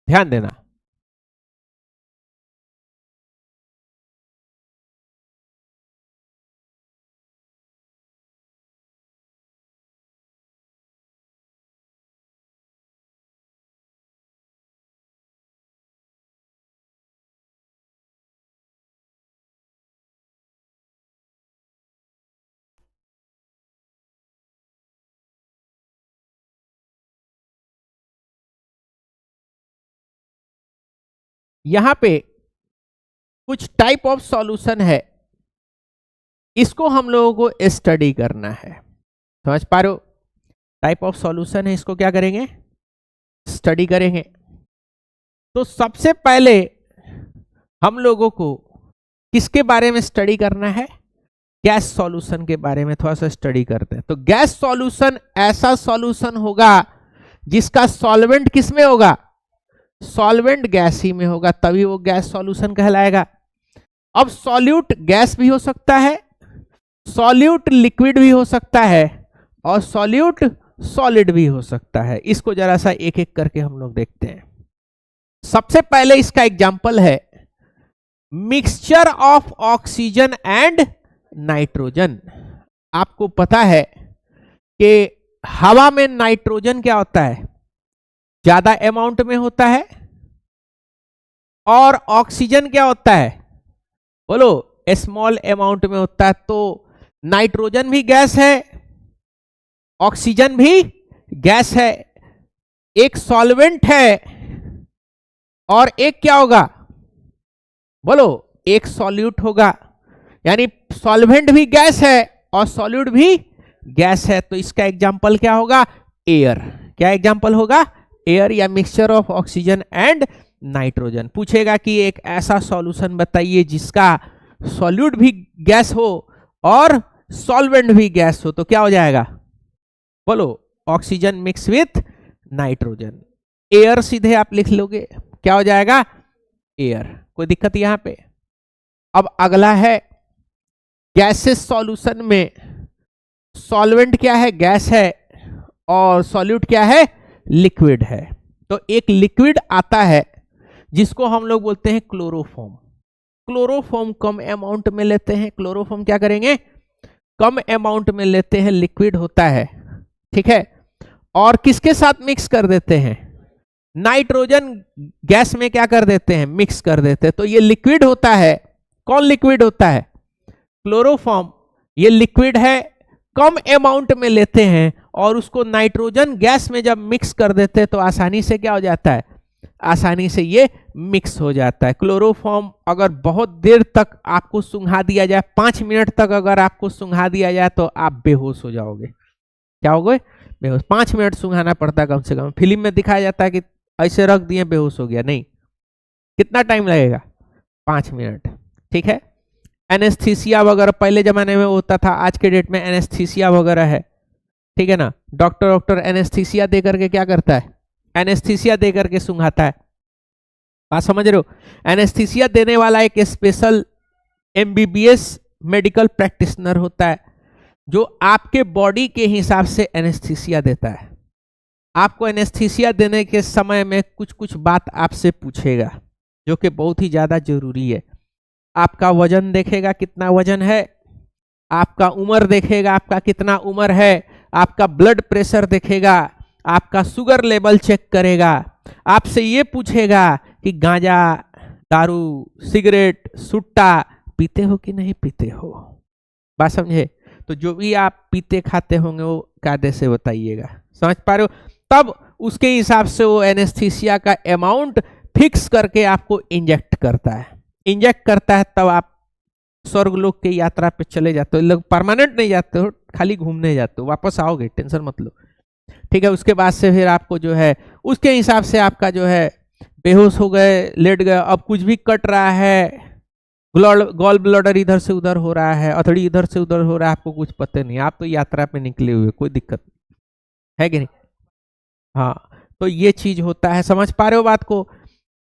ध्यान देना। यहां पे कुछ टाइप ऑफ सॉल्यूशन है, इसको हम लोगों को स्टडी करना है। समझ पा रहे हो? टाइप ऑफ सॉल्यूशन है, इसको क्या करेंगे, स्टडी करेंगे। तो सबसे पहले हम लोगों को किसके बारे में स्टडी करना है, गैस सॉल्यूशन के बारे में थोड़ा सा स्टडी करते हैं। तो गैस सॉल्यूशन ऐसा सॉल्यूशन होगा जिसका सॉल्वेंट किसमें होगा, सॉल्वेंट गैस ही में होगा, तभी वो गैस सॉल्यूशन कहलाएगा। अब सॉल्यूट गैस भी हो सकता है, सॉल्यूट लिक्विड भी हो सकता है, और सॉल्यूट सॉलिड भी हो सकता है। इसको जरा सा एक एक करके हम लोग देखते हैं। सबसे पहले इसका एग्जांपल है mixture of oxygen and nitrogen. आपको पता है कि हवा में नाइट्रोजन क्या होता है, ज्यादा अमाउंट में होता है, और ऑक्सीजन क्या होता है, बोलो, स्मॉल अमाउंट में होता है। तो नाइट्रोजन भी गैस है, ऑक्सीजन भी गैस है। एक सॉल्वेंट है और एक क्या होगा, बोलो, एक सॉल्यूट होगा। यानी सॉल्वेंट भी गैस है और सॉल्यूट भी गैस है। तो इसका एग्जांपल क्या होगा, एयर। क्या एग्जांपल होगा, एयर या mixture of oxygen and nitrogen. पूछेगा कि एक ऐसा सॉल्यूशन बताइए जिसका सॉल्यूट भी गैस हो और सॉल्वेंट भी गैस हो, तो क्या हो जाएगा, बोलो, oxygen mix with nitrogen. Air सीधे आप लिख लोगे, क्या हो जाएगा, एयर। कोई दिक्कत यहां पे? अब अगला है गैसेस सॉल्यूशन में सॉल्वेंट क्या है, गैस है, और सॉल्यूट क्या है, लिक्विड है। तो एक लिक्विड आता है जिसको हम लोग बोलते हैं क्लोरोफॉर्म। क्लोरोफॉर्म कम अमाउंट में लेते हैं, क्लोरोफॉर्म क्या करेंगे, कम अमाउंट में लेते हैं, लिक्विड होता है, ठीक है। और किसके साथ मिक्स कर देते हैं, नाइट्रोजन गैस में क्या कर देते हैं, मिक्स कर देते हैं। तो ये लिक्विड होता है। कौन लिक्विड होता है, क्लोरोफॉर्म। ये लिक्विड है, कम अमाउंट में लेते हैं और उसको नाइट्रोजन गैस में जब मिक्स कर देते हैं तो आसानी से क्या हो जाता है, आसानी से ये मिक्स हो जाता है। क्लोरोफॉर्म अगर बहुत देर तक आपको सूंघा दिया जाए, 5 मिनट तक अगर आपको सूंघा दिया जाए तो आप बेहोश हो जाओगे। क्या होगे, बेहोश। 5 मिनट सूंघाना पड़ता है कम से कम। फिल्म में दिखाया जाता है कि ऐसे रख दिए बेहोश हो गया, नहीं, कितना टाइम लगेगा, 5 मिनट, ठीक है। एनेस्थीसिया वगैरह पहले जमाने में होता था, आज के डेट में एनेस्थीसिया वगैरह है, ठीक है ना। डॉक्टर एनेस्थीसिया दे करके क्या करता है, एनेस्थीसिया दे करके सूंघाता है। बात समझ रहे हो? एनेस्थीसिया देने वाला एक स्पेशल एमबीबीएस मेडिकल प्रैक्टिशनर होता है जो आपके बॉडी के हिसाब से एनेस्थीसिया देता है। आपको एनेस्थीसिया देने के समय में कुछ कुछ बात आपसे पूछेगा जो कि बहुत ही ज्यादा जरूरी है। आपका वजन देखेगा, कितना वजन है, आपका उम्र देखेगा, आपका कितना उम्र है, आपका ब्लड प्रेशर देखेगा, आपका शुगर लेवल चेक करेगा, आपसे ये पूछेगा कि गांजा, दारू, सिगरेट, सुट्टा पीते हो कि नहीं पीते हो। बात समझे? तो जो भी आप पीते खाते होंगे वो कायदे से बताइएगा। समझ पा रहे हो? तब उसके हिसाब से वो एनेस्थीसिया का अमाउंट फिक्स करके आपको इंजेक्ट करता है। इंजेक्ट करता है तब आप स्वर्गलोक की यात्रा पे चले जाते हो। लोग परमानेंट नहीं जाते हो, खाली घूमने जाते हो, वापस आओगे, टेंशन मत लो, ठीक है। उसके बाद से फिर आपको जो है उसके हिसाब से आपका जो है बेहोश हो गए, लेट गए, अब कुछ भी कट रहा है, गॉल ब्लडर इधर से उधर हो रहा है, अथड़ी इधर से उधर हो रहा है, आपको कुछ पता नहीं, आप तो यात्रा पे निकले हुए, कोई दिक्कत है कि नहीं। हाँ, तो ये चीज होता है। समझ पा रहे हो बात को?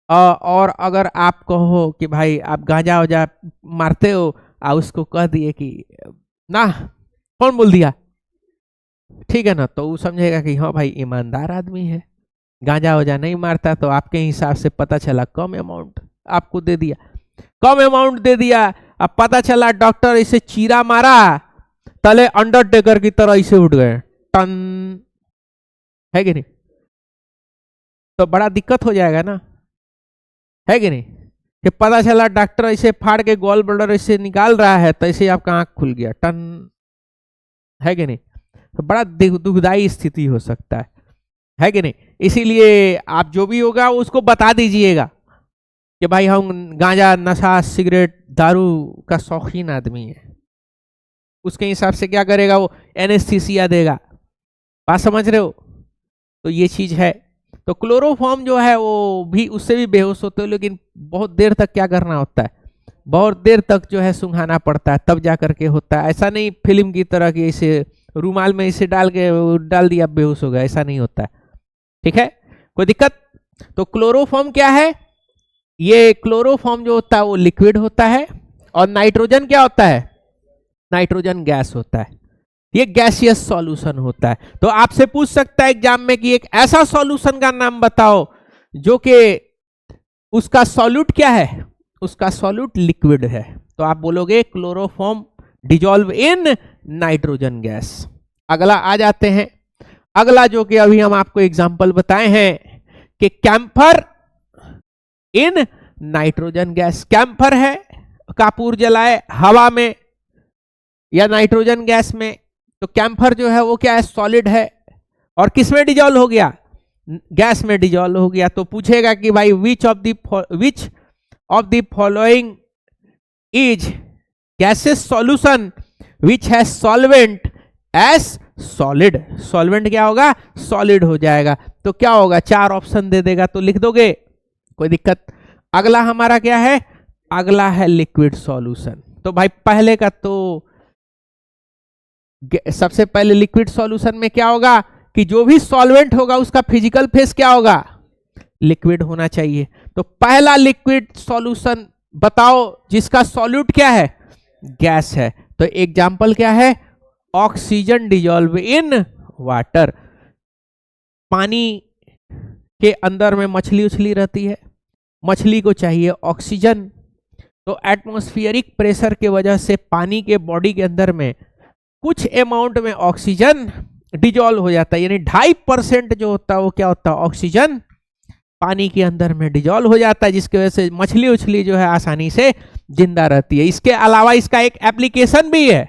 और अगर आप कहो कि भाई आप गांजा वाजा मारते हो और उसको कह दिए कि ना, कौन बोल दिया, ठीक है ना, तो वो समझेगा कि हाँ भाई ईमानदार आदमी है, गांजा वाजा नहीं मारता। तो आपके हिसाब से पता चला कम अमाउंट आपको दे दिया, कम अमाउंट दे दिया। अब पता चला डॉक्टर इसे चीरा मारा, तले अंडरटेकर की तरह इसे उठ गए, टन, है कि नहीं? तो बड़ा दिक्कत हो जाएगा ना, है कि नहीं। कि पता चला डॉक्टर इसे फाड़ के गॉल ब्लडर इसे निकाल रहा है तो इसे आपका आंख खुल गया, टन, है कि नहीं। तो बड़ा दुखदाई स्थिति हो सकता है कि नहीं। इसीलिए आप जो भी होगा उसको बता दीजिएगा कि भाई हम गांजा, नशा, सिगरेट, दारू का शौकीन आदमी है, उसके हिसाब से क्या करेगा वो, एनेस्थीसिया देगा। बात समझ रहे हो? तो ये चीज है। तो क्लोरोफॉर्म जो है वो भी, उससे भी बेहोश होते हो, लेकिन बहुत देर तक क्या करना होता है, बहुत देर तक जो है सुंघाना पड़ता है, तब जा करके होता है। ऐसा नहीं फिल्म की तरह कि इसे रूमाल में इसे डाल दिया बेहोश हो गया, ऐसा नहीं होता है। ठीक है, कोई दिक्कत? तो क्लोरोफॉर्म क्या है? ये क्लोरोफॉर्म जो होता है वो लिक्विड होता है, और नाइट्रोजन क्या होता है, नाइट्रोजन गैस होता है। ये गैसियस सॉल्यूशन होता है। तो आपसे पूछ सकता है एग्जाम में कि एक ऐसा सॉल्यूशन का नाम बताओ जो कि उसका सॉल्यूट क्या है, उसका सॉल्यूट लिक्विड है। तो आप बोलोगे chloroform dissolve in nitrogen gas. अगला आ जाते हैं, अगला जो कि अभी हम आपको एग्जांपल बताए हैं कि camphor in nitrogen gas. Camphor है, कपूर जलाए हवा में या नाइट्रोजन गैस में, तो कैम्फर जो है वो क्या है, सॉलिड है, और किस में डिजॉल्व हो गया, गैस में डिजॉल्व हो गया। तो पूछेगा कि भाई which of the following is gases solution which has solvent as solid. Solvent क्या होगा, सॉलिड हो जाएगा। तो क्या होगा, 4 ऑप्शन दे देगा, तो लिख दोगे, कोई दिक्कत? अगला हमारा क्या है, अगला है लिक्विड सॉल्यूशन। तो भाई पहले का तो सबसे पहले लिक्विड सॉल्यूशन में क्या होगा कि जो भी सॉल्वेंट होगा उसका फिजिकल फेस क्या होगा, लिक्विड होना चाहिए। तो पहला लिक्विड सॉल्यूशन बताओ जिसका सॉल्यूट क्या है, गैस है। तो एग्जांपल क्या है, ऑक्सीजन डिजॉल्व इन वाटर। पानी के अंदर में मछली उछली रहती है, मछली को चाहिए ऑक्सीजन। तो एटमॉस्फेरिक प्रेशर के वजह से पानी के बॉडी के अंदर में कुछ अमाउंट में ऑक्सीजन डिजॉल्व हो जाता है, यानी 2.5% जो होता है वो क्या होता है, ऑक्सीजन पानी के अंदर में डिजॉल्व हो जाता है, जिसकी वजह से मछली उछली जो है आसानी से जिंदा रहती है। इसके अलावा इसका एक एप्लीकेशन भी है।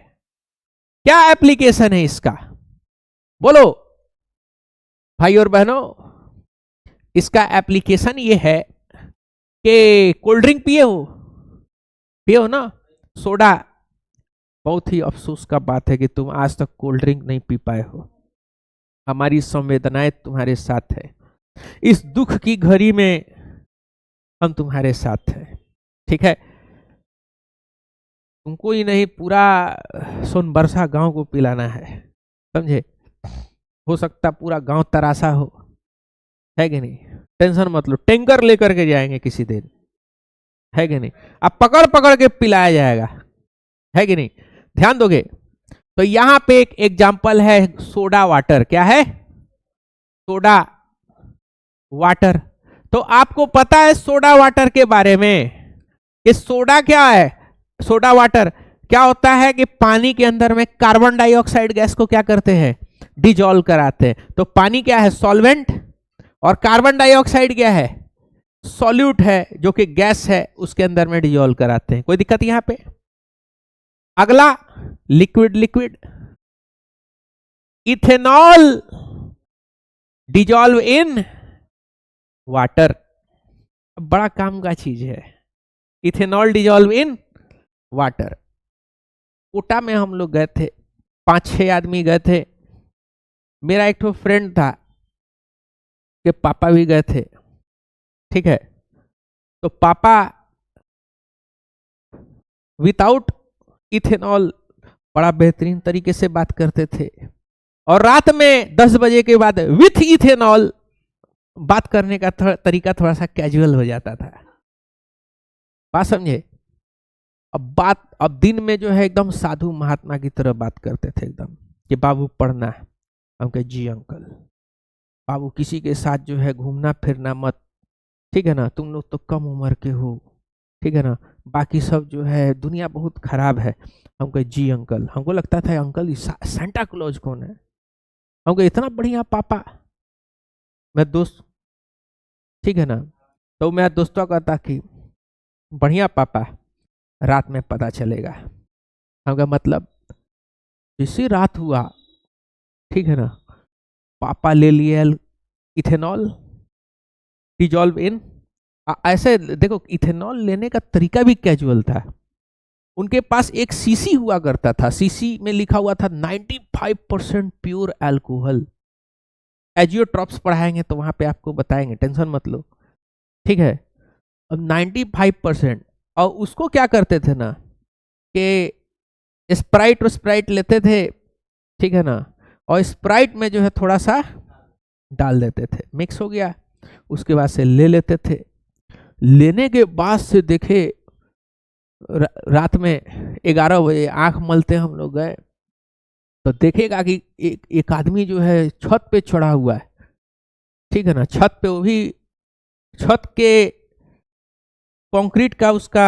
क्या एप्लीकेशन है इसका, बोलो भाई और बहनों? इसका एप्लीकेशन ये है कि कोल्ड ड्रिंक पिए हो ना, सोडा। बहुत ही अफसोस का बात है कि तुम आज तक कोल्ड ड्रिंक नहीं पी पाए हो। हमारी संवेदनाएं तुम्हारे साथ है, इस दुख की घड़ी में हम तुम्हारे साथ हैं। ठीक है, तुमको ही नहीं पूरा सोनबरसा गांव को पिलाना है, समझे? हो सकता पूरा गांव तरासा हो, है कि नहीं? टेंशन मत लो, टैंकर लेकर के जाएंगे किसी दिन, है कि नहीं? अब पकड़ पकड़ के पिलाया जाएगा, है कि नहीं? ध्यान दोगे? तो यहां पे एक एग्जांपल है सोडा वाटर। क्या है, सोडा वाटर। तो आपको पता है सोडा वाटर के बारे में कि सोडा क्या है, सोडा वाटर क्या होता है कि पानी के अंदर में कार्बन डाइऑक्साइड गैस को क्या करते हैं, डिजॉल्व कराते हैं। तो पानी क्या है, सॉल्वेंट, और कार्बन डाइऑक्साइड क्या है, सॉल्यूट है, जो कि गैस है, उसके अंदर में डिजॉल्व कराते हैं। कोई दिक्कत यहां पे? अगला liquid ethanol dissolve in water. बड़ा काम का चीज है, ethanol dissolve in water. Kota में हम लोग गए थे, 5-6 आदमी गए थे। मेरा एक तो फ्रेंड था कि पापा भी गए थे, ठीक है? तो पापा विदाउट इथेनॉल बड़ा बेहतरीन तरीके से बात करते थे, और रात में 10 बजे के बाद विथ इथेनॉल बात करने का तरीका थोड़ा सा कैजुअल हो जाता था। बात समझे? अब दिन में जो है एकदम साधु महात्मा की तरह बात करते थे, एकदम कि बाबू पढ़ना है। हम कहे जी अंकल। बाबू किसी के साथ जो है घूमना फिरना मत, ठीक है ना? तुम लोग तो कम उम्र के हो, ठीक है ना? बाकी सब जो है दुनिया बहुत खराब है। हम कहे जी अंकल। हमको लगता था अंकल सांता क्लॉज कौन है? हमको इतना बढ़िया पापा। मैं दोस्त, ठीक है ना? तो मेरा दोस्तों कहता कि बढ़िया पापा, रात में पता चलेगा। हमका मतलब इसी रात हुआ, ठीक है ना? पापा ले लिए इथेनॉल डिजॉल्व इन। ऐसे देखो, इथेनॉल लेने का तरीका भी कैजुअल था। उनके पास एक सीसी हुआ करता था, सीसी में लिखा हुआ था 95% प्योर अल्कोहल। एजियोट्रॉप्स पढ़ाएंगे तो वहां पे आपको बताएंगे, टेंशन मत लो, ठीक है। अब 95%, और उसको क्या करते थे ना कि स्प्राइट लेते थे, ठीक है ना, और स्प्राइट में जो है थोड़ा सा डाल देते थे, मिक्स हो गया, उसके बाद से ले लेते थे। लेने के बाद से देखे रात में 11 बजे आंख मलते हम लोग गए तो देखेगा कि एक आदमी जो है छत पे चढ़ा हुआ है, ठीक है ना, छत पे, वो भी छत के कंक्रीट का उसका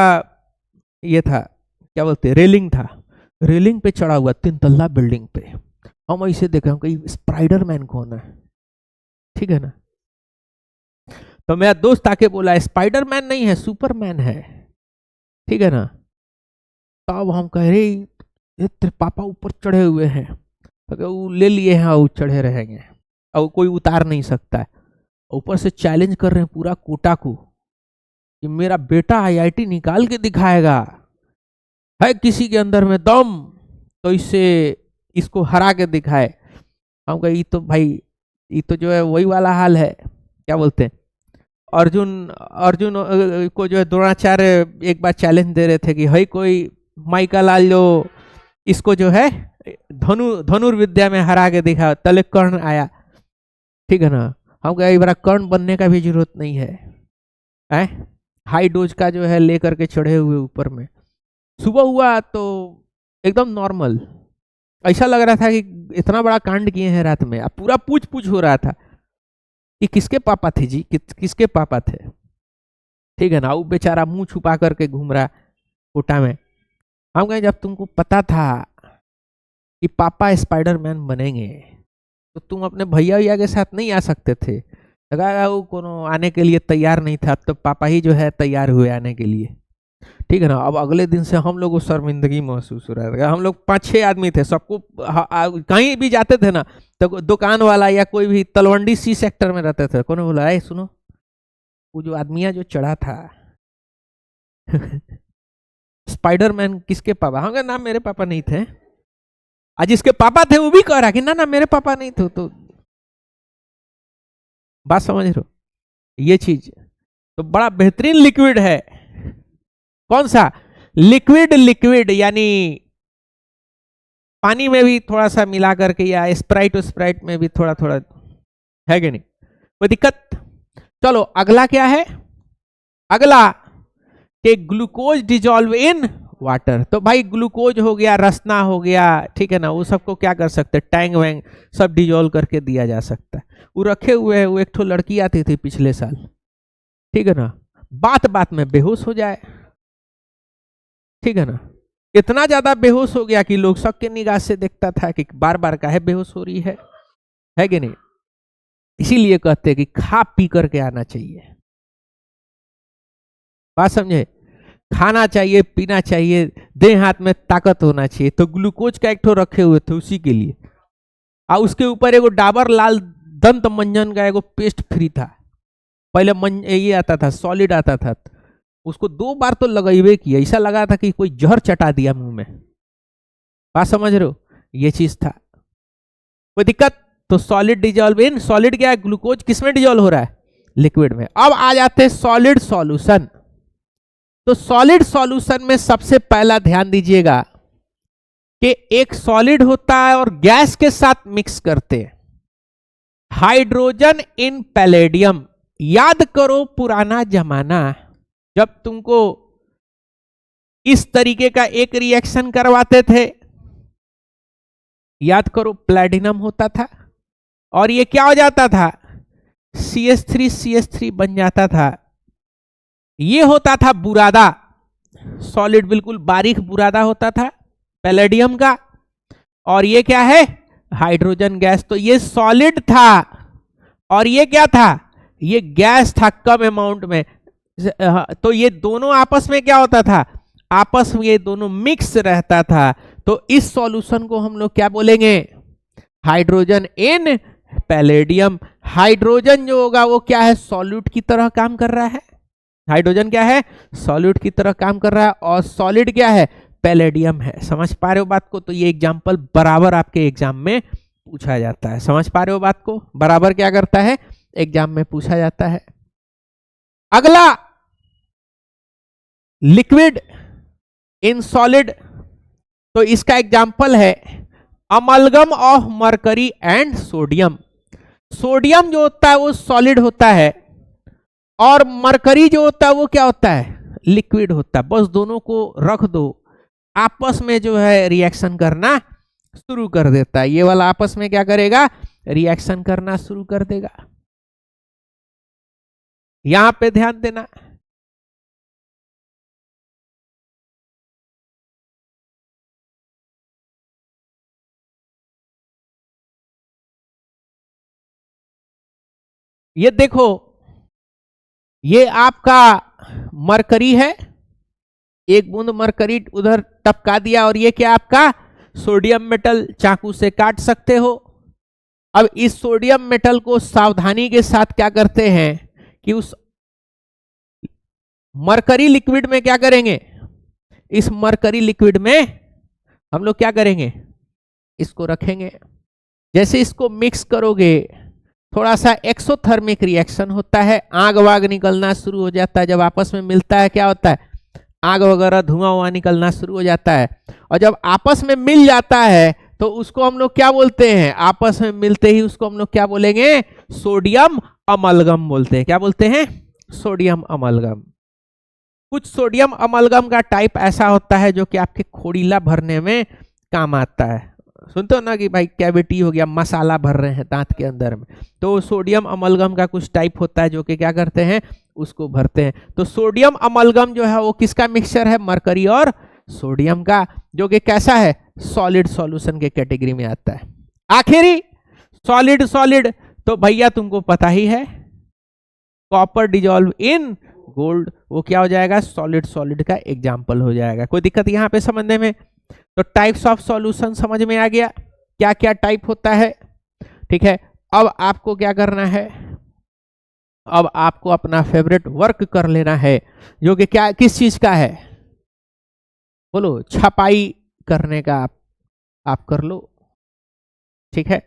ये था, क्या बोलते, रेलिंग था, रेलिंग पे चढ़ा हुआ 3 तल्ला बिल्डिंग पे। हम ऐसे देखे, हम कहीं स्पाइडरमैन कौन है, ठीक है ना। तो मेरा दोस्त आके बोला स्पाइडरमैन नहीं है, सुपरमैन है, ठीक है ना। तब हम कह रहे तेरे पापा ऊपर चढ़े हुए हैं, तो वो ले लिए हैं और चढ़े रहेंगे और कोई उतार नहीं सकता है। ऊपर से चैलेंज कर रहे हैं पूरा कोटा को कि मेरा बेटा आईआईटी निकाल के दिखाएगा, है किसी के अंदर में दम तो इसको हरा के दिखाए। हम कहे तो भाई ये तो जो है वही वाला हाल है, क्या बोलते हैं, अर्जुन को जो है द्रोणाचार्य एक बार चैलेंज दे रहे थे कि है कोई माइका लाल जो इसको जो है धनुर्विद्या में हरा के दिखा, तले कर्ण आया, ठीक है ना। हम कहे एक बार कर्ण बनने का भी जरूरत नहीं है, हाई डोज का जो है लेकर के चढ़े हुए ऊपर में। सुबह हुआ तो एकदम नॉर्मल, ऐसा लग रहा था कि इतना बड़ा कांड किए हैं रात में। अब पूरा पूछ हो रहा था कि किसके पापा थे जी, किसके पापा थे, ठीक है ना। वो बेचारा मुंह छुपा करके घूम रहा कोटा में। हम कहें जब तुमको पता था कि पापा स्पाइडरमैन बनेंगे तो तुम अपने भैया के साथ नहीं आ सकते थे। लगा वो कोनो आने के लिए तैयार नहीं था, तो पापा ही जो है तैयार हुए आने के लिए, ठीक है ना। अब अगले दिन से हम लोग को शर्मिंदगी महसूस हो रहा था। हम लोग 5-6 आदमी थे, सबको कहीं भी जाते थे ना तो दुकान वाला या कोई भी तलवंडी सी सेक्टर में रहते थे, कौन बोला है सुनो वो जो आदमिया जो चढ़ा था स्पाइडरमैन किसके पापा, हम नाम मेरे पापा नहीं थे। आज जिसके पापा थे वो भी कह रहा कि ना मेरे पापा नहीं थे। तो बात समझ रहे हो, ये चीज तो बड़ा बेहतरीन लिक्विड है। कौन सा लिक्विड यानी पानी में भी थोड़ा सा मिला करके या स्प्राइट में भी थोड़ा थोड़ा, है कि नहीं, कोई दिक्कत। चलो अगला क्या है, अगला कि ग्लूकोज डिजॉल्व इन वाटर। तो भाई ग्लूकोज हो गया, रसना हो गया, ठीक है ना, वो सबको क्या कर सकते, टैंग वैंग सब डिजॉल्व करके दिया जा सकता है। वो रखे हुए है, वो एक ठो लड़की आती थी पिछले साल, ठीक है ना, बात में बेहोश हो जाए, ठीक है ना। इतना ज्यादा बेहोश हो गया कि लोग सबके निगाह से देखता था कि बार बार काहे बेहोश हो रही है कि नहीं। इसीलिए कहते हैं कि खा पी करके आना चाहिए, बात समझे, खाना चाहिए, पीना चाहिए, देह हाथ में ताकत होना चाहिए। तो ग्लूकोज का एक ठो रखे हुए थे उसी के लिए, और उसके ऊपर एगो डाबर लाल दंत मंजन का एगो पेस्ट फ्री था। पहले ये आता था, सॉलिड आता था, उसको 2 बार तो लगाइबे किया, ऐसा लगा था कि कोई जहर चटा दिया मुंह में, बात समझ रहे हो, ये चीज था। कोई दिक्कत। तो सॉलिड डिजॉल्व इन, सॉलिड क्या है, ग्लूकोज किसमें डिजॉल्व हो रहा है, लिक्विड में। अब आ जाते हैं सॉलिड सॉल्यूशन। तो सॉलिड सॉल्यूशन में सबसे पहला ध्यान दीजिएगा कि एक सॉलिड होता है और गैस के साथ मिक्स करते हैं, हाइड्रोजन इन पैलेडियम। याद करो पुराना जमाना जब तुमको इस तरीके का एक रिएक्शन करवाते थे, याद करो प्लैटिनम होता था और ये क्या हो जाता था, CH3 बन जाता था। ये होता था बुरादा, सॉलिड बिल्कुल बारीक बुरादा होता था पैलेडियम का, और ये क्या है, हाइड्रोजन गैस। तो ये सॉलिड था और ये क्या था, ये गैस था कम अमाउंट में। तो ये दोनों आपस में क्या होता था, आपस में ये दोनों मिक्स रहता था। तो इस सॉल्यूशन को हम लोग क्या बोलेंगे, हाइड्रोजन इन पैलेडियम। हाइड्रोजन जो होगा वो क्या है, सॉल्यूट की तरह काम कर रहा है। हाइड्रोजन क्या है, सॉल्यूट की तरह काम कर रहा है। और सॉलिड क्या है, पैलेडियम है। समझ पा रहे हो बात को? तो ये एग्जाम्पल बराबर आपके एग्जाम में पूछा जाता है। समझ पा रहे हो बात को? बराबर क्या करता है, एग्जाम में पूछा जाता है। अगला, लिक्विड इन सॉलिड, तो इसका एग्जाम्पल है amalgam of mercury and sodium. Sodium जो होता है वो सॉलिड होता है और मरकरी जो होता है वो क्या होता है, लिक्विड होता है। बस दोनों को रख दो, आपस में जो है रिएक्शन करना शुरू कर देता है। ये वाला आपस में क्या करेगा, रिएक्शन करना शुरू कर देगा। यहां पे ध्यान देना, ये देखो, ये आपका मरकरी है, एक बूंद मरकरी उधर टपका दिया, और ये क्या आपका सोडियम मेटल, चाकू से काट सकते हो। अब इस सोडियम मेटल को सावधानी के साथ क्या करते हैं कि उस मरकरी लिक्विड में क्या करेंगे, इस मरकरी लिक्विड में हम लोग क्या करेंगे, इसको रखेंगे। जैसे इसको मिक्स करोगे, थोड़ा सा एक्सोथर्मिक रिएक्शन होता है, आग वाग निकलना शुरू हो जाता है। जब आपस में मिलता है क्या होता है, आग वगैरह धुआं हुआ निकलना शुरू हो जाता है। और जब आपस में मिल जाता है तो उसको हम लोग क्या बोलते हैं, आपस में मिलते ही उसको हम लोग क्या बोलेंगे, सोडियम अमलगम बोलते हैं। क्या बोलते हैं, सोडियम अमलगम। कुछ सोडियम अमलगम का टाइप ऐसा होता है जो कि आपके खोड़ीला भरने में काम आता है। सुनते हो ना कि भाई कैविटी हो गया, मसाला भर रहे हैं दांत के अंदर में, तो सोडियम अमलगम का कुछ टाइप होता है जो कि क्या करते हैं, उसको भरते हैं। तो सोडियम अमलगम जो है वो किसका मिक्सचर है, मरकरी और सोडियम का, जो कि कैसा है, सॉलिड सॉल्यूशन के कैटेगरी में आता है। आखिरी सॉलिड, सॉलिड तो भैया तुमको पता ही है, कॉपर डिजॉल्व इन गोल्ड, वो क्या हो जाएगा, सॉलिड सॉलिड का एग्जाम्पल हो जाएगा। कोई दिक्कत यहाँ पे समझने में? तो टाइप्स ऑफ सॉल्यूशन समझ में आ गया, क्या क्या टाइप होता है। ठीक है, अब आपको क्या करना है, अब आपको अपना फेवरेट वर्क कर लेना है, जो कि क्या, किस चीज का है, बोलो, छपाई करने का। आप कर लो, ठीक है।